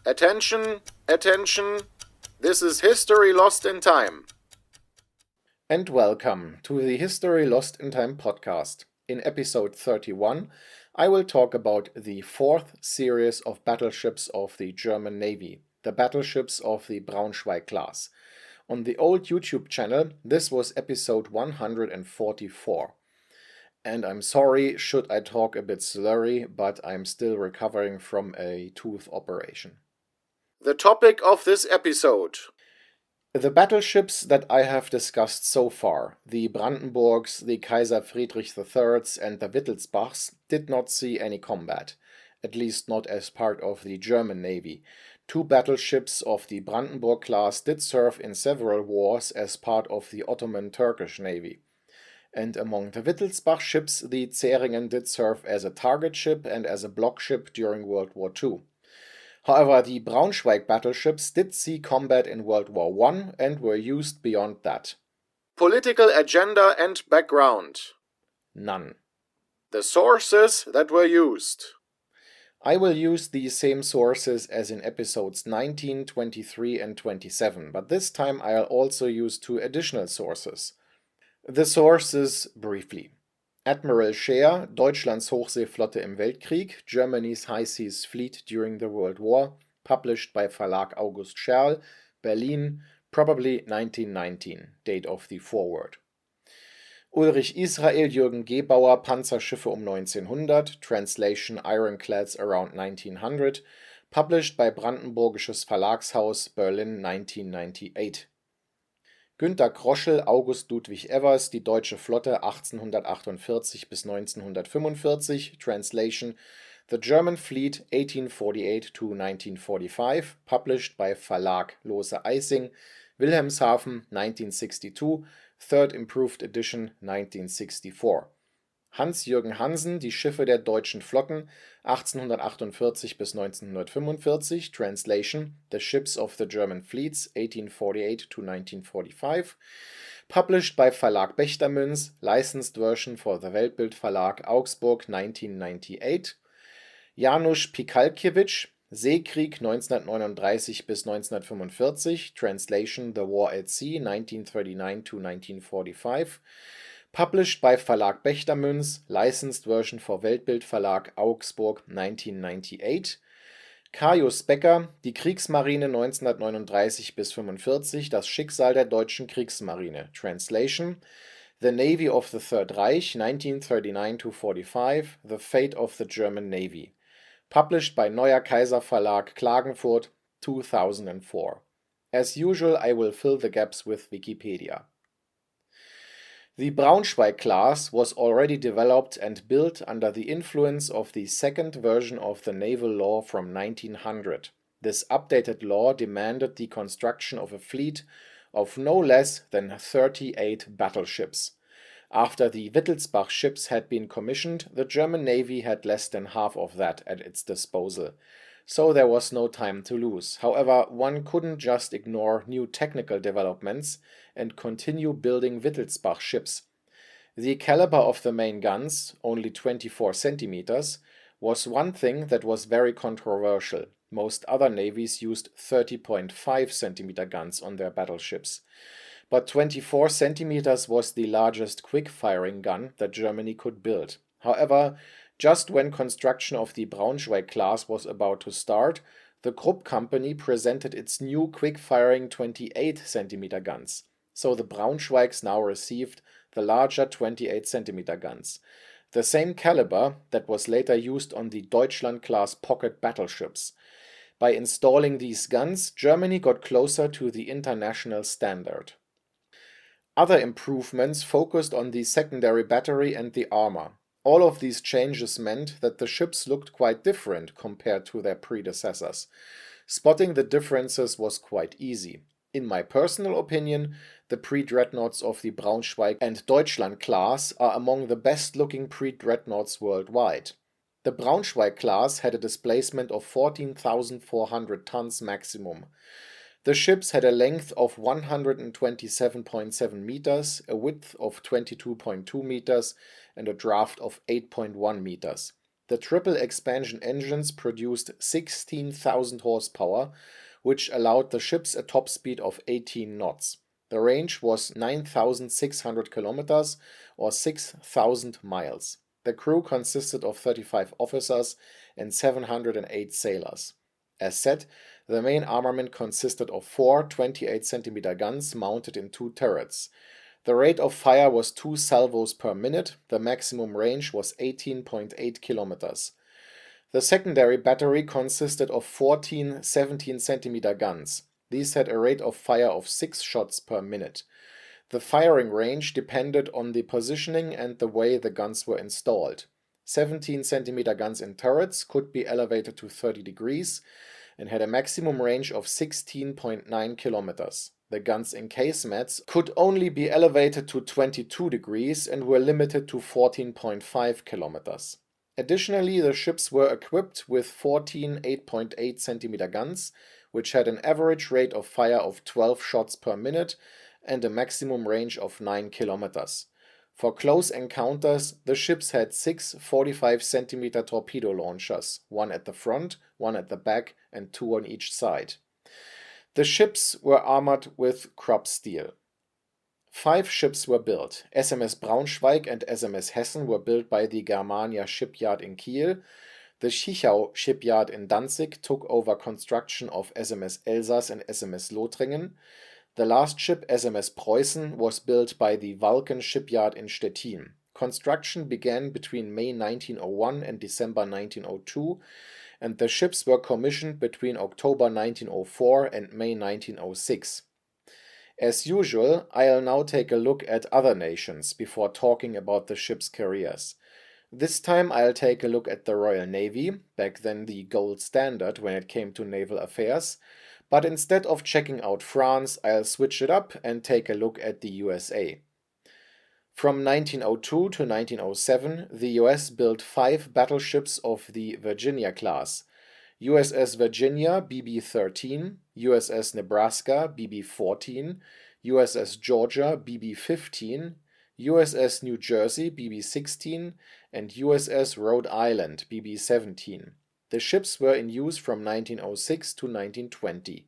Attention, attention, this is History Lost in Time. And welcome to the History Lost in Time podcast. In episode 31, I will talk about the fourth series of battleships of the German Navy, the battleships of the Braunschweig-class. On the old YouTube channel, this was episode 144. And I'm sorry should I talk a bit slurry, but I'm still recovering from a tooth operation. The topic of this episode. The battleships that I have discussed so far, the Brandenburgs, the Kaiser Friedrich III's and the Wittelsbachs, did not see any combat, at least not as part of the German Navy. Two battleships of the Brandenburg class did serve in several wars as part of the Ottoman Turkish Navy. And among the Wittelsbach ships, the Zähringen did serve as a target ship and as a block ship during World War II. However, the Braunschweig battleships did see combat in World War I and were used beyond that. Political agenda and background. None. The sources that were used. I will use the same sources as in episodes 19, 23 and 27, but this time I'll also use two additional sources. The sources briefly. Admiral Scheer, Deutschlands Hochseeflotte im Weltkrieg, Germany's High Seas Fleet during the World War, published by Verlag August Scherl, Berlin, probably 1919, date of the foreword. Ulrich Israel Jürgen Gebauer, Panzerschiffe 1900, translation Ironclads around 1900, published by Brandenburgisches Verlagshaus, Berlin, 1998. Günter Kroschel, August Ludwig Evers, Die Deutsche Flotte 1848 bis 1945, translation The German Fleet 1848 to 1945, published by Verlag Lose Eising, Wilhelmshaven 1962, third improved edition 1964. Hans-Jürgen Hansen, Die Schiffe der deutschen Flotten 1848 bis 1945, translation The Ships of the German Fleets 1848 to 1945, published by Verlag Bechtermünz, licensed version for the Weltbild Verlag Augsburg 1998. Janusz Pikalkiewicz, Seekrieg 1939 bis 1945, translation The War at Sea 1939 to 1945, published by Verlag Bechtermünz, licensed version for Weltbild Verlag Augsburg 1998. Caius Becker, Die Kriegsmarine 1939 bis 45, das Schicksal der deutschen Kriegsmarine, translation The Navy of the Third Reich 1939 to 45, The Fate of the German Navy, published by Neuer Kaiser Verlag Klagenfurt 2004. As usual, I will fill the gaps with Wikipedia. The Braunschweig class was already developed and built under the influence of the second version of the naval law from 1900. This updated law demanded the construction of a fleet of no less than 38 battleships. After the Wittelsbach ships had been commissioned, the German Navy had less than half of that at its disposal. So there was no time to lose. However, one couldn't just ignore new technical developments and continue building Wittelsbach ships. The caliber of the main guns, only 24 centimeters, was one thing that was very controversial. Most other navies used 30.5 centimeter guns on their battleships. But 24 centimeters was the largest quick-firing gun that Germany could build. However, just when construction of the Braunschweig class was about to start, the Krupp company presented its new quick-firing 28 centimeter guns. So the Braunschweigs now received the larger 28 centimeter guns, the same caliber that was later used on the Deutschland-class pocket battleships. By installing these guns, Germany got closer to the international standard. Other improvements focused on the secondary battery and the armor. All of these changes meant that the ships looked quite different compared to their predecessors. Spotting the differences was quite easy. In my personal opinion, the pre-dreadnoughts of the Braunschweig and Deutschland class are among the best-looking pre-dreadnoughts worldwide. The Braunschweig class had a displacement of 14,400 tons maximum. The ships had a length of 127.7 meters, a width of 22.2 meters, and a draft of 8.1 meters. The triple expansion engines produced 16,000 horsepower, which allowed the ships a top speed of 18 knots. The range was 9,600 kilometers or 6,000 miles. The crew consisted of 35 officers and 708 sailors. As said, the main armament consisted of 4 28-centimeter guns mounted in 2 turrets. The rate of fire was 2 salvos per minute. The maximum range was 18.8 kilometers. The secondary battery consisted of 14 17-centimeter guns. These had a rate of fire of 6 shots per minute. The firing range depended on the positioning and the way the guns were installed. 17-centimeter guns in turrets could be elevated to 30 degrees and had a maximum range of 16.9 kilometers. The guns in casemates could only be elevated to 22 degrees and were limited to 14.5 kilometers. Additionally, the ships were equipped with 14 8.8-centimeter guns, which had an average rate of fire of 12 shots per minute and a maximum range of 9 kilometers. For close encounters, the ships had 6 45-centimeter torpedo launchers, one at the front, one at the back, and 2 on each side. The ships were armored with crop steel. 5 ships were built. SMS Braunschweig and SMS Hessen were built by the Germania shipyard in Kiel. The Schichau shipyard in Danzig took over construction of SMS Elsass and SMS Lothringen. The last ship, SMS Preussen, was built by the Vulcan shipyard in Stettin. Construction began between May 1901 and December 1902, and the ships were commissioned between October 1904 and May 1906. As usual, I'll now take a look at other nations before talking about the ships' careers. This time I'll take a look at the Royal Navy, back then the gold standard when it came to naval affairs, but instead of checking out France, I'll switch it up and take a look at the USA. From 1902 to 1907, the US built 5 battleships of the Virginia-class: USS Virginia BB-13, USS Nebraska BB-14, USS Georgia BB-15, USS New Jersey BB-16, and USS Rhode Island BB-17. The ships were in use from 1906 to 1920.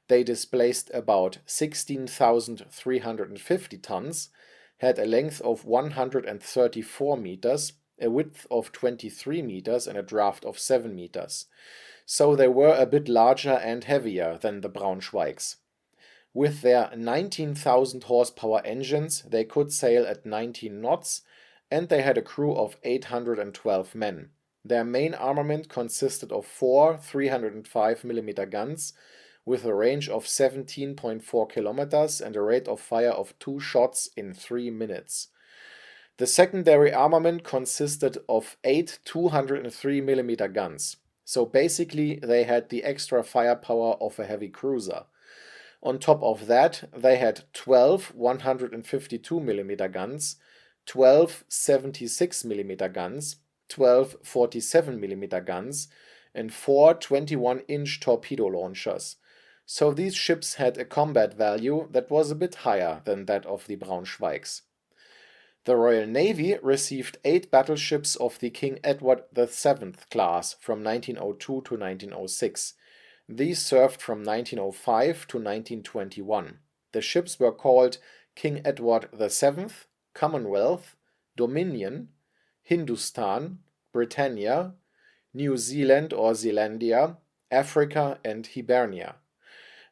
They displaced about 16,350 tons, had a length of 134 meters, a width of 23 meters, and a draft of 7 meters. So they were a bit larger and heavier than the Braunschweigs. With their 19,000 horsepower engines, they could sail at 19 knots, and they had a crew of 812 men. Their main armament consisted of 4 305mm guns with a range of 17.4 kilometers and a rate of fire of 2 shots in 3 minutes. The secondary armament consisted of 8 203mm guns, so basically they had the extra firepower of a heavy cruiser. On top of that, they had 12 152mm guns, 12 76mm guns, 12 47mm guns, and 4 21-inch torpedo launchers. So these ships had a combat value that was a bit higher than that of the Braunschweigs. The Royal Navy received 8 battleships of the King Edward VII class from 1902 to 1906. These served from 1905 to 1921. The ships were called King Edward VII, Commonwealth, Dominion, Hindustan, Britannia, New Zealand or Zealandia, Africa, and Hibernia.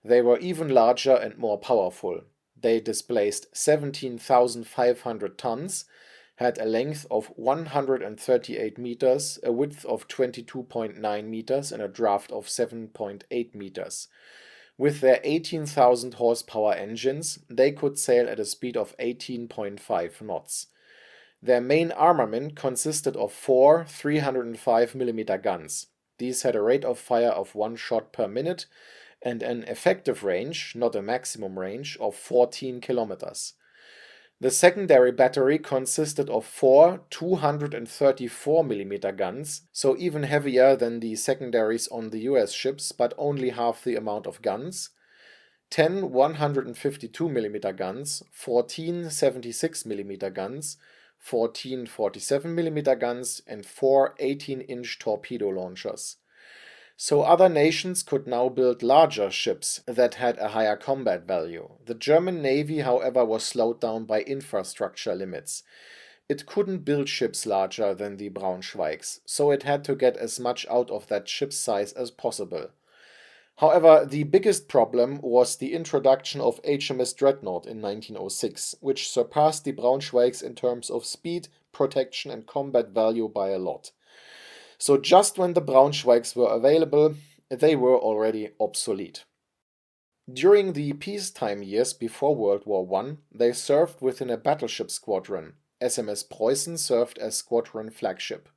They were even larger and more powerful. They displaced 17,500 tons, had a length of 138 meters, a width of 22.9 meters, and a draft of 7.8 meters. With their 18,000 horsepower engines, they could sail at a speed of 18.5 knots. Their main armament consisted of 4 305mm guns. These had a rate of fire of 1 shot per minute and an effective range, not a maximum range, of 14 kilometers. The secondary battery consisted of 4 234mm guns, so even heavier than the secondaries on the US ships, but only half the amount of guns, 10 152mm guns, 14 76mm guns, 14 47mm guns, and 4 18-inch torpedo launchers. So other nations could now build larger ships that had a higher combat value. The German Navy, however, was slowed down by infrastructure limits. It couldn't build ships larger than the Braunschweigs, so it had to get as much out of that ship size as possible. However, the biggest problem was the introduction of HMS Dreadnought in 1906, which surpassed the Braunschweigs in terms of speed, protection, and combat value by a lot. So just when the Braunschweigs were available, they were already obsolete. During the peacetime years before World War I, they served within a battleship squadron. SMS Preussen served as squadron flagship.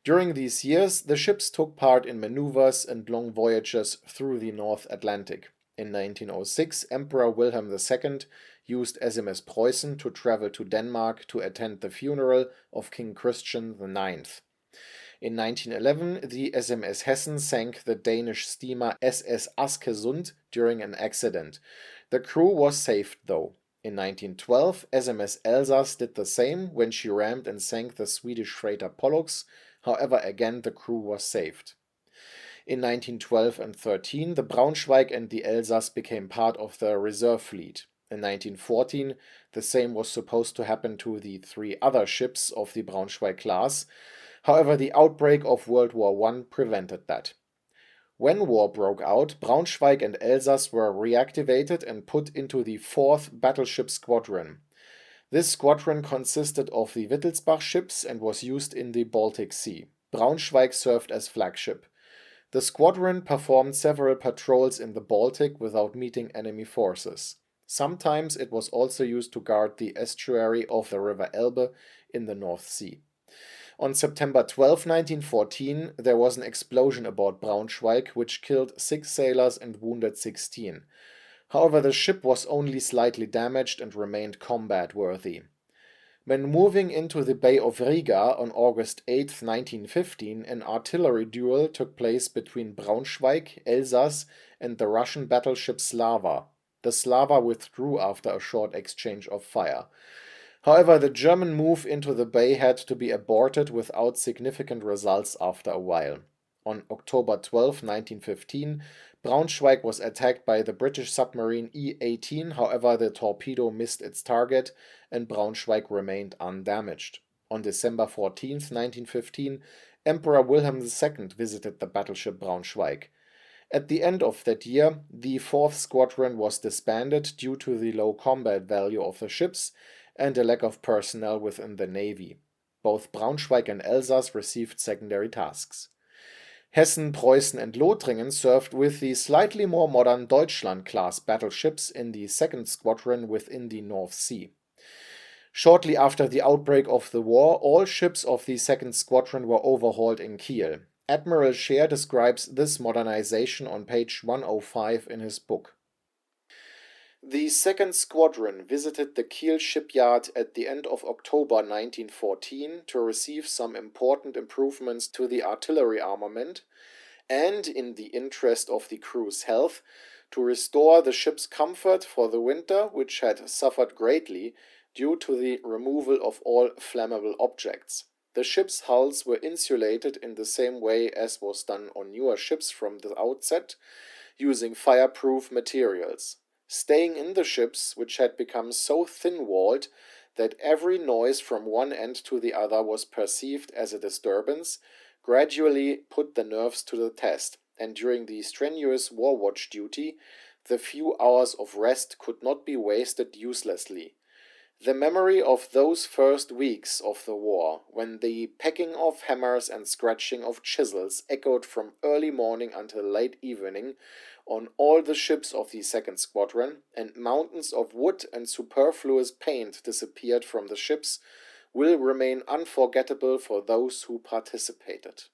During these years, the ships took part in maneuvers and long voyages through the North Atlantic. In 1906, Emperor Wilhelm II used SMS Preussen to travel to Denmark to attend the funeral of King Christian IX. In 1911, the SMS Hessen sank the Danish steamer SS Askesund during an accident. The crew was saved, though. In 1912, SMS Elsass did the same when she rammed and sank the Swedish freighter Pollux. However, again, the crew was saved. In 1912 and 13, the Braunschweig and the Elsass became part of the reserve fleet. In 1914, the same was supposed to happen to the 3 other ships of the Braunschweig-class. However, the outbreak of World War I prevented that. When war broke out, Braunschweig and Elsass were reactivated and put into the 4th Battleship Squadron. This squadron consisted of the Wittelsbach ships and was used in the Baltic Sea. Braunschweig served as flagship. The squadron performed several patrols in the Baltic without meeting enemy forces. Sometimes it was also used to guard the estuary of the River Elbe in the North Sea. On September 12, 1914, there was an explosion aboard Braunschweig which killed 6 sailors and wounded 16. However, the ship was only slightly damaged and remained combat-worthy. When moving into the Bay of Riga on August 8, 1915, an artillery duel took place between Braunschweig, Elsass, and the Russian battleship Slava. The Slava withdrew after a short exchange of fire. However, the German move into the bay had to be aborted without significant results after a while. On October 12, 1915, Braunschweig was attacked by the British submarine E-18, however the torpedo missed its target and Braunschweig remained undamaged. On December 14, 1915, Emperor Wilhelm II visited the battleship Braunschweig. At the end of that year, the 4th Squadron was disbanded due to the low combat value of the ships and a lack of personnel within the Navy. Both Braunschweig and Elsass received secondary tasks. Hessen, Preußen, and Lothringen served with the slightly more modern Deutschland-class battleships in the 2nd Squadron within the North Sea. Shortly after the outbreak of the war, all ships of the 2nd Squadron were overhauled in Kiel. Admiral Scheer describes this modernization on page 105 in his book. The 2nd Squadron visited the Kiel shipyard at the end of October 1914 to receive some important improvements to the artillery armament and, in the interest of the crew's health, to restore the ship's comfort for the winter, which had suffered greatly due to the removal of all flammable objects. The ship's hulls were insulated in the same way as was done on newer ships from the outset, using fireproof materials. Staying in the ships, which had become so thin-walled that every noise from one end to the other was perceived as a disturbance, gradually put the nerves to the test, and during the strenuous war watch duty, the few hours of rest could not be wasted uselessly. The memory of those first weeks of the war, when the pecking of hammers and scratching of chisels echoed from early morning until late evening on all the ships of the 2nd Squadron, and mountains of wood and superfluous paint disappeared from the ships, will remain unforgettable for those who participated.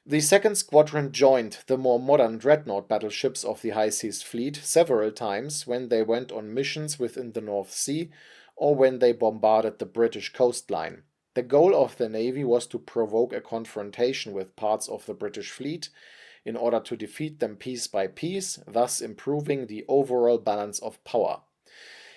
The 2nd Squadron joined the more modern dreadnought battleships of the High Seas Fleet several times when they went on missions within the North Sea or when they bombarded the British coastline. The goal of the Navy was to provoke a confrontation with parts of the British fleet in order to defeat them piece by piece, thus improving the overall balance of power.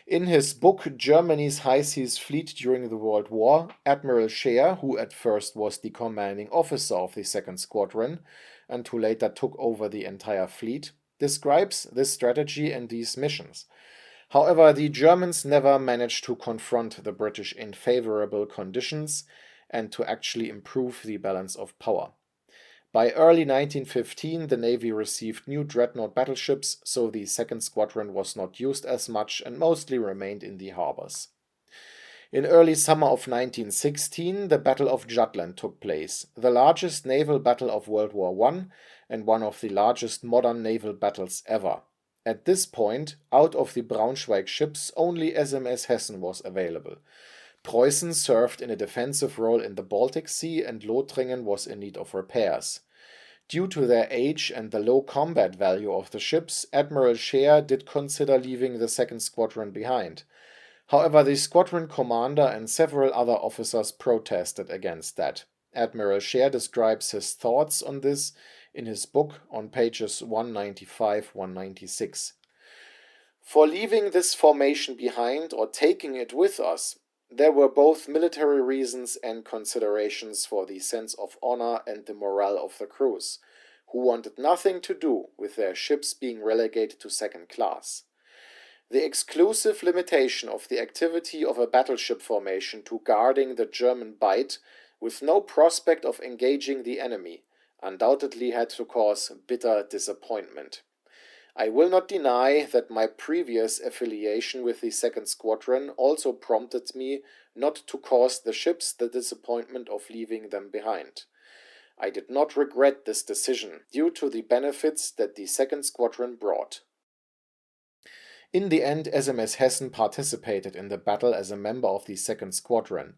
In his book Germany's High Seas Fleet During the World War, Admiral Scheer, who at first was the commanding officer of the 2nd Squadron and who later took over the entire fleet, describes this strategy and these missions. However, the Germans never managed to confront the British in favorable conditions and to actually improve the balance of power. By early 1915, the Navy received new dreadnought battleships, so the 2nd Squadron was not used as much and mostly remained in the harbors. In early summer of 1916, the Battle of Jutland took place, the largest naval battle of World War I and one of the largest modern naval battles ever. At this point, out of the Braunschweig ships, only SMS Hessen was available. Preussen served in a defensive role in the Baltic Sea and Lothringen was in need of repairs. Due to their age and the low combat value of the ships, Admiral Scheer did consider leaving the 2nd Squadron behind. However, the squadron commander and several other officers protested against that. Admiral Scheer describes his thoughts on this in his book on pages 195-196. For leaving this formation behind or taking it with us, there were both military reasons and considerations for the sense of honor and the morale of the crews, who wanted nothing to do with their ships being relegated to 2nd class. The exclusive limitation of the activity of a battleship formation to guarding the German Bight with no prospect of engaging the enemy undoubtedly had to cause bitter disappointment. I will not deny that my previous affiliation with the 2nd Squadron also prompted me not to cause the ships the disappointment of leaving them behind. I did not regret this decision due to the benefits that the 2nd Squadron brought. In the end, SMS Hessen participated in the battle as a member of the 2nd Squadron.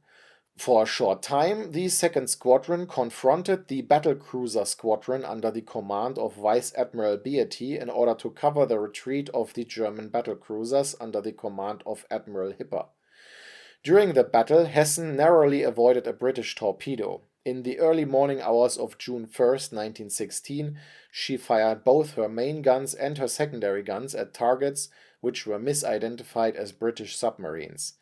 For a short time, the 2nd Squadron confronted the Battlecruiser Squadron under the command of Vice Admiral Beatty in order to cover the retreat of the German battlecruisers under the command of Admiral Hipper. During the battle, Hessen narrowly avoided a British torpedo. In the early morning hours of June 1, 1916, she fired both her main guns and her secondary guns at targets which were misidentified as British submarines.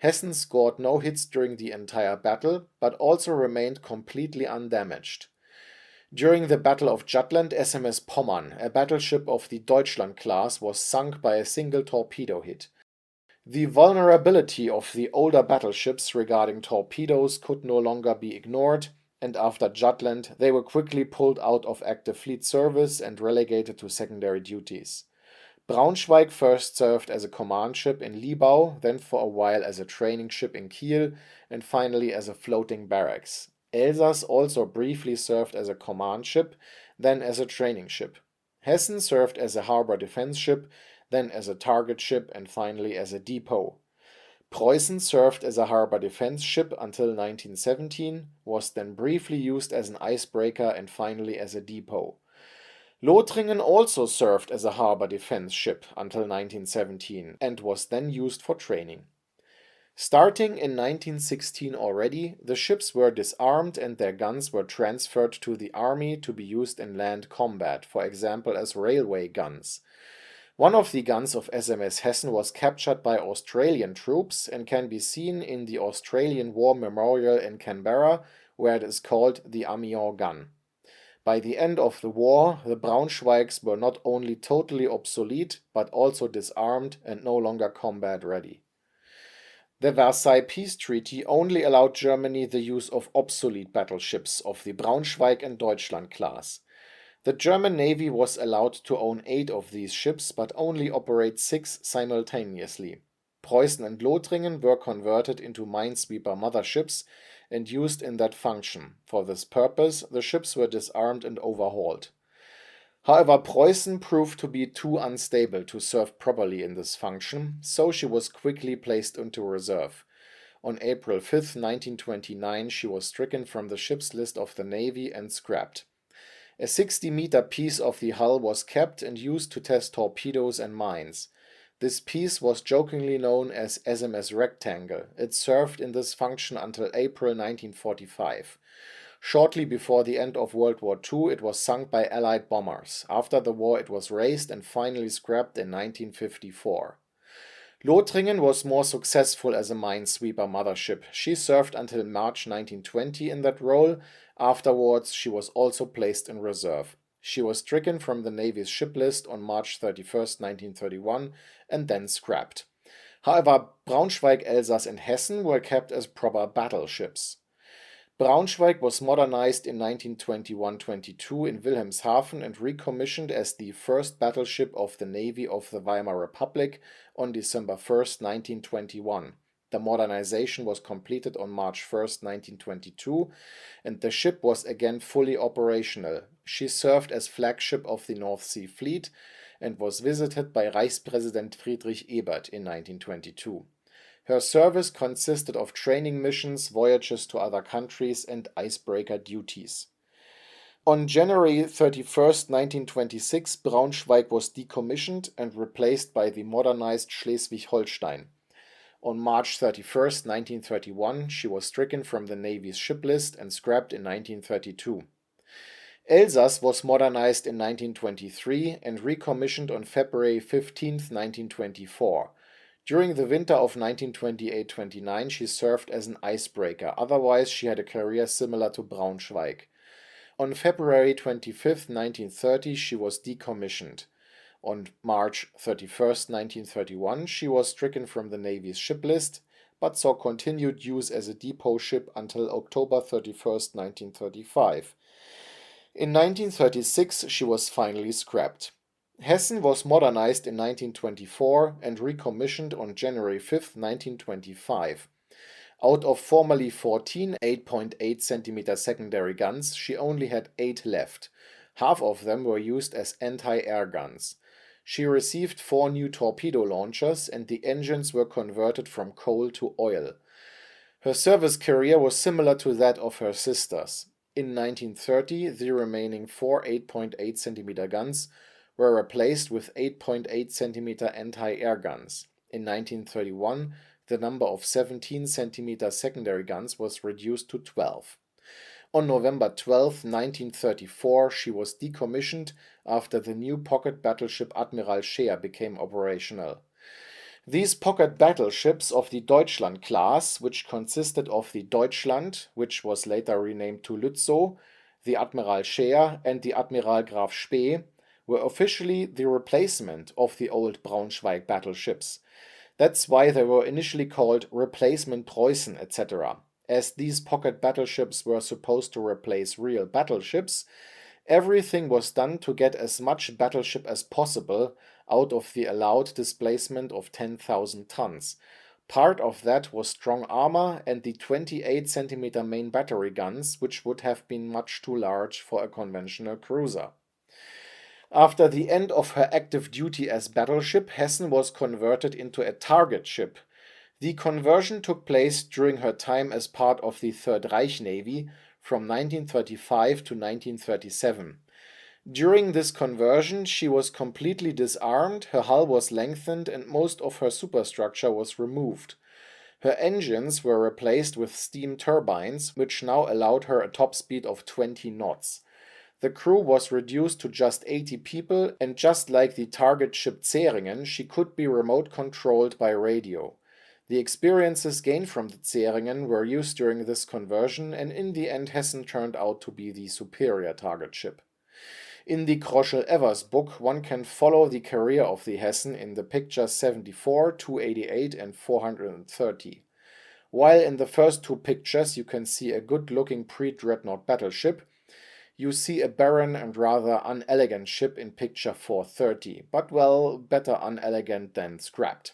Hessen scored no hits during the entire battle, but also remained completely undamaged. During the Battle of Jutland, SMS Pommern, a battleship of the Deutschland-class, was sunk by a single torpedo hit. The vulnerability of the older battleships regarding torpedoes could no longer be ignored, and after Jutland they were quickly pulled out of active fleet service and relegated to secondary duties. Braunschweig first served as a command ship in Libau, then for a while as a training ship in Kiel, and finally as a floating barracks. Elsass also briefly served as a command ship, then as a training ship. Hessen served as a harbor defense ship, then as a target ship, and finally as a depot. Preußen served as a harbor defense ship until 1917, was then briefly used as an icebreaker, and finally as a depot. Lothringen also served as a harbor defense ship until 1917 and was then used for training. Starting in 1916 already, the ships were disarmed and their guns were transferred to the army to be used in land combat, for example as railway guns. One of the guns of SMS Hessen was captured by Australian troops and can be seen in the Australian War Memorial in Canberra, where it is called the Amiens gun. By the end of the war, the Braunschweigs were not only totally obsolete, but also disarmed and no longer combat ready. The Versailles Peace Treaty only allowed Germany the use of obsolete battleships of the Braunschweig and Deutschland class. The German Navy was allowed to own 8 of these ships, but only operate 6 simultaneously. Preußen and Lothringen were converted into minesweeper motherships and used in that function. For this purpose, the ships were disarmed and overhauled. However, Preußen proved to be too unstable to serve properly in this function, so she was quickly placed into reserve. On April 5, 1929, she was stricken from the ships list of the Navy and scrapped. A 60-meter piece of the hull was kept and used to test torpedoes and mines. This piece was jokingly known as SMS Rectangle. It served in this function until April 1945. Shortly before the end of World War II, it was sunk by Allied bombers. After the war, it was raised and finally scrapped in 1954. Lothringen was more successful as a minesweeper mothership. She served until March 1920 in that role. Afterwards, she was also placed in reserve. She was stricken from the Navy's ship list on March 31st, 1931, and then scrapped. However, Braunschweig, Elsass, and Hessen were kept as proper battleships. Braunschweig was modernized in 1921-22 in Wilhelmshaven and recommissioned as the first battleship of the Navy of the Weimar Republic on December 1st, 1921. The modernization was completed on March 1st, 1922, and the ship was again fully operational. She served as flagship of the North Sea Fleet and was visited by Reichspräsident Friedrich Ebert in 1922. Her service consisted of training missions, voyages to other countries, and icebreaker duties. On January 31st, 1926, Braunschweig was decommissioned and replaced by the modernized Schleswig-Holstein. On March 31st, 1931, she was stricken from the Navy's ship list and scrapped in 1932. Elsass was modernized in 1923 and recommissioned on February 15, 1924. During the winter of 1928-29, she served as an icebreaker. Otherwise, she had a career similar to Braunschweig. On February 25, 1930, she was decommissioned. On March 31, 1931, she was stricken from the Navy's ship list, but saw continued use as a depot ship until October 31, 1935. In 1936, she was finally scrapped. Hessen was modernized in 1924 and recommissioned on January 5, 1925. Out of formerly 14 8.8 cm secondary guns, she only had 8 left. Half of them were used as anti-air guns. She received 4 new torpedo launchers and the engines were converted from coal to oil. Her service career was similar to that of her sisters. In 1930, the remaining 4 8.8 cm guns were replaced with 8.8 cm anti-air guns. In 1931, the number of 17 cm secondary guns was reduced to 12. On November 12, 1934, she was decommissioned after the new pocket battleship Admiral Scheer became operational. These pocket battleships of the Deutschland-class, which consisted of the Deutschland, which was later renamed to Lützow, the Admiral Scheer, and the Admiral Graf Spee, were officially the replacement of the old Braunschweig battleships. That's why they were initially called replacement Preussen, etc. As these pocket battleships were supposed to replace real battleships, everything was done to get as much battleship as possible out of the allowed displacement of 10,000 tons. Part of that was strong armor and the 28 cm main battery guns, which would have been much too large for a conventional cruiser. After the end of her active duty as battleship, Hessen was converted into a target ship. The conversion took place during her time as part of the Third Reich Navy from 1935 to 1937. During this conversion, she was completely disarmed, her hull was lengthened, and most of her superstructure was removed. Her engines were replaced with steam turbines, which now allowed her a top speed of 20 knots. The crew was reduced to just 80 people, and just like the target ship Zähringen, she could be remote controlled by radio. The experiences gained from the Zähringen were used during this conversion, and in the end Hessen turned out to be the superior target ship. In the Kroschel-Evers book, one can follow the career of the Hessen in the pictures 74, 288 and 430. While in the first 2 pictures you can see a good-looking pre-dreadnought battleship, you see a barren and rather unelegant ship in picture 430, but well, better unelegant than scrapped.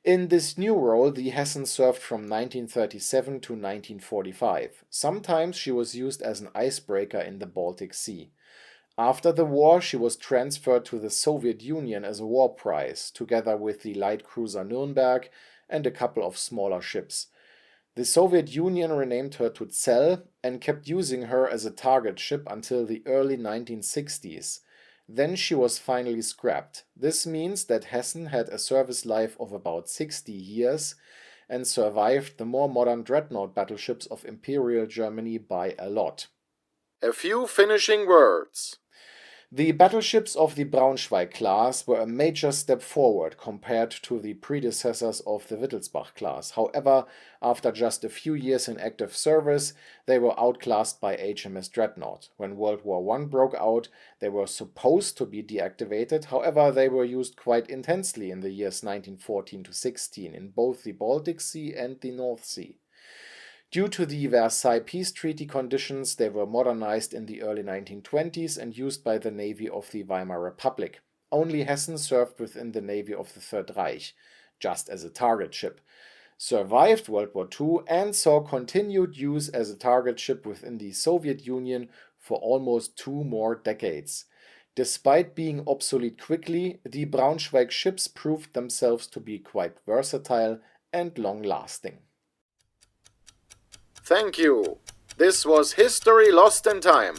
In this new role, the Hessen served from 1937 to 1945. Sometimes she was used as an icebreaker in the Baltic Sea. After the war, she was transferred to the Soviet Union as a war prize, together with the light cruiser Nürnberg and a couple of smaller ships. The Soviet Union renamed her to Zell and kept using her as a target ship until the early 1960s. Then she was finally scrapped. This means that Hessen had a service life of about 60 years and survived the more modern dreadnought battleships of Imperial Germany by a lot. A few finishing words. The battleships of the Braunschweig-class were a major step forward compared to the predecessors of the Wittelsbach-class. However, after just a few years in active service, they were outclassed by HMS Dreadnought. When World War I broke out, they were supposed to be deactivated. However, they were used quite intensely in the years 1914 to 16 in both the Baltic Sea and the North Sea. Due to the Versailles Peace Treaty conditions, they were modernized in the early 1920s and used by the Navy of the Weimar Republic. Only Hessen served within the Navy of the Third Reich, just as a target ship, survived World War II, and saw continued use as a target ship within the Soviet Union for almost 2 more decades. Despite being obsolete quickly, the Braunschweig ships proved themselves to be quite versatile and long-lasting. Thank you. This was History Lost in Time.